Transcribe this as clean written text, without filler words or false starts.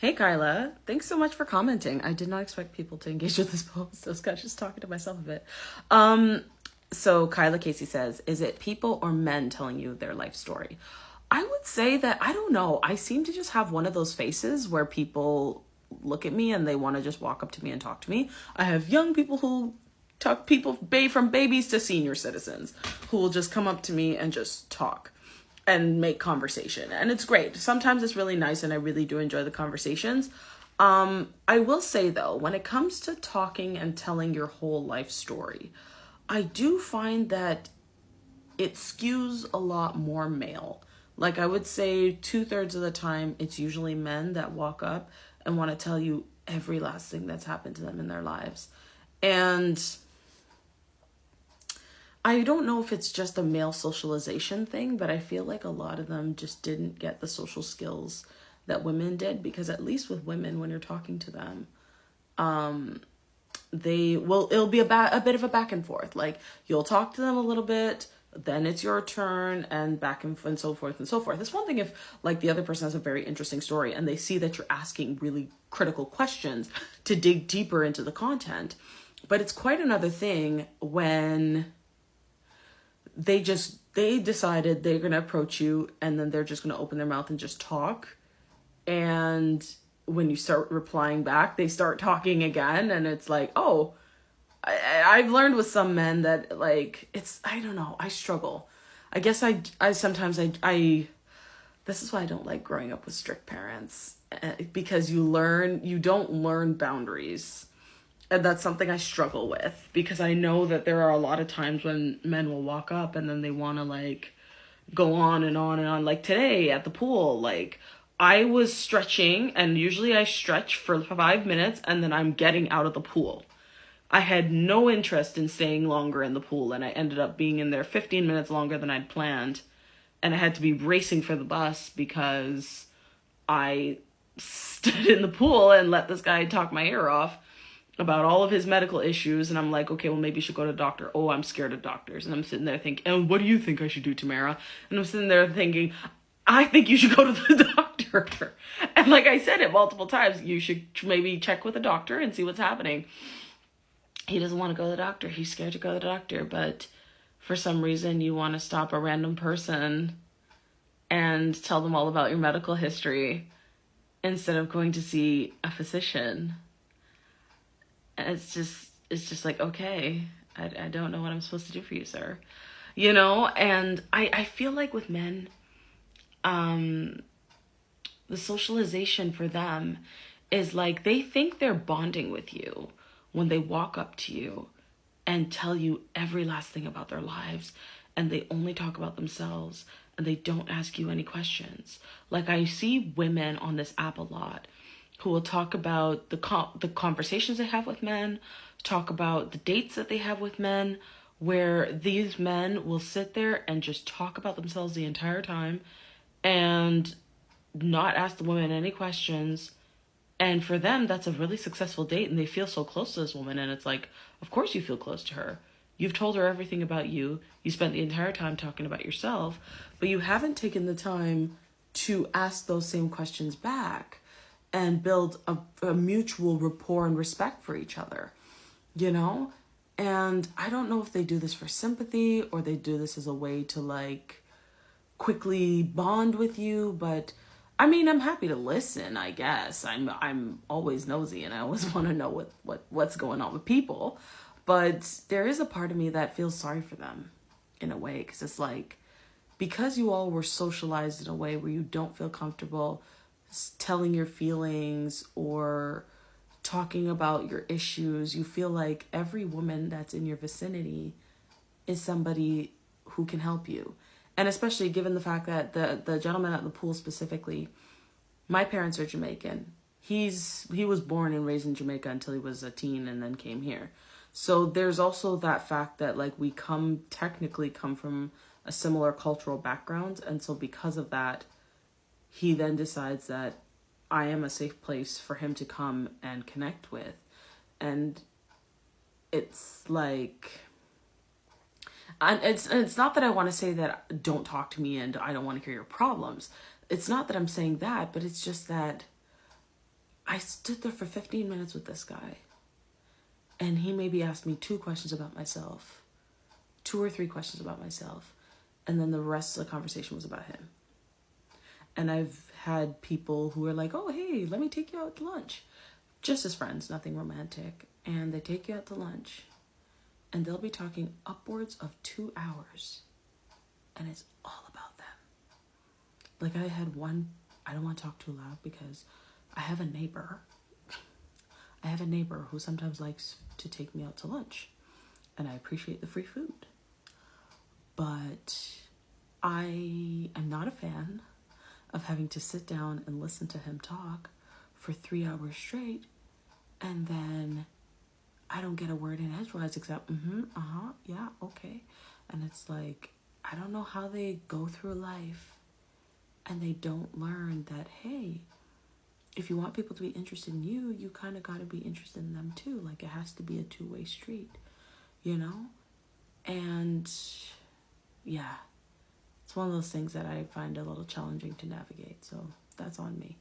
Hey Kyla, thanks so much for commenting. I did not expect people to engage with this post. I was kind of just talking to myself a bit. Um, so Kyla Casey says, is it people or men telling you their life story? I would say that I don't know. I seem to just have one of those faces where people look at me and they want to just walk up to me and talk to me. I have young people who talk people from babies to senior citizens who will just come up to me and just talk and make conversation, and it's great. Sometimes it's really nice and I really do enjoy the conversations. I will say though, when it comes to talking and telling your whole life story, I do find that it skews a lot more male. Like I would say 2/3 of the time it's usually men that walk up and want to tell you every last thing that's happened to them in their lives. And I don't know if it's just a male socialization thing, but I feel like a lot of them just didn't get the social skills that women did, because at least with women, when you're talking to them, it'll be a bit of a back and forth. Like you'll talk to them a little bit, then it's your turn, and back and so forth and so forth. It's one thing if like the other person has a very interesting story and they see that you're asking really critical questions to dig deeper into the content. But it's quite another thing when they decided they're going to approach you and then they're just going to open their mouth and just talk, and when you start replying back they start talking again, and it's like, oh, I've learned with some men that like it's, I don't know, I struggle. I guess I sometimes I this is why I don't like growing up with strict parents, because you don't learn boundaries. And that's something I struggle with, because I know that there are a lot of times when men will walk up and then they want to like go on and on and on. Like today at the pool, like I was stretching, and usually I stretch for 5 minutes and then I'm getting out of the pool. I had no interest in staying longer in the pool, and I ended up being in there 15 minutes longer than I'd planned. And I had to be racing for the bus because I stood in the pool and let this guy talk my ear off about all of his medical issues. And I'm like, okay, well, maybe you should go to a doctor. Oh, I'm scared of doctors. And I'm sitting there thinking, and what do you think I should do, Tamara? And I'm sitting there thinking, I think you should go to the doctor. And like I said it multiple times, you should maybe check with a doctor and see what's happening. He doesn't want to go to the doctor. He's scared to go to the doctor. But for some reason, you want to stop a random person and tell them all about your medical history instead of going to see a physician. And it's just like, okay, I don't know what I'm supposed to do for you, sir. And I feel like with men, um, the socialization for them is like they think they're bonding with you when they walk up to you and tell you every last thing about their lives, and they only talk about themselves and they don't ask you any questions. Like I see women on this app a lot who will talk about the conversations they have with men, talk about the dates that they have with men, where these men will sit there and just talk about themselves the entire time and not ask the woman any questions. And for them, that's a really successful date, and they feel so close to this woman. And it's like, of course you feel close to her. You've told her everything about you. You spent the entire time talking about yourself, but you haven't taken the time to ask those same questions back and build a mutual rapport and respect for each other, you know? And I don't know if they do this for sympathy or they do this as a way to like quickly bond with you, but I mean, I'm happy to listen, I guess. I'm always nosy and I always want to know what's going on with people. But there is a part of me that feels sorry for them in a way, because it's like, because you all were socialized in a way where you don't feel comfortable telling your feelings or talking about your issues, you feel like every woman that's in your vicinity is somebody who can help you. And especially given the fact that the gentleman at the pool specifically, my parents are Jamaican. He was born and raised in Jamaica until he was a teen and then came here. So there's also that fact that like we technically come from a similar cultural background, and so because of that, he then decides that I am a safe place for him to come and connect with. And it's like, and it's not that I want to say that don't talk to me and I don't want to hear your problems. It's not that I'm saying that, but it's just that I stood there for 15 minutes with this guy, and he maybe asked me 2 questions about myself, 2 or 3 questions about myself, and then the rest of the conversation was about him. And I've had people who are like, oh, hey, let me take you out to lunch. Just as friends, nothing romantic. And they take you out to lunch, and they'll be talking upwards of 2 hours, and it's all about them. Like, I had one, I don't want to talk too loud because I have a neighbor. I have a neighbor who sometimes likes to take me out to lunch, and I appreciate the free food. But I am not a fan of having to sit down and listen to him talk for 3 hours straight, and then I don't get a word in edgewise except, yeah, okay. And it's like, I don't know how they go through life and they don't learn that, hey, if you want people to be interested in you, you kind of got to be interested in them too. Like, it has to be a 2-way street, you know? And yeah, it's one of those things that I find a little challenging to navigate. So that's on me.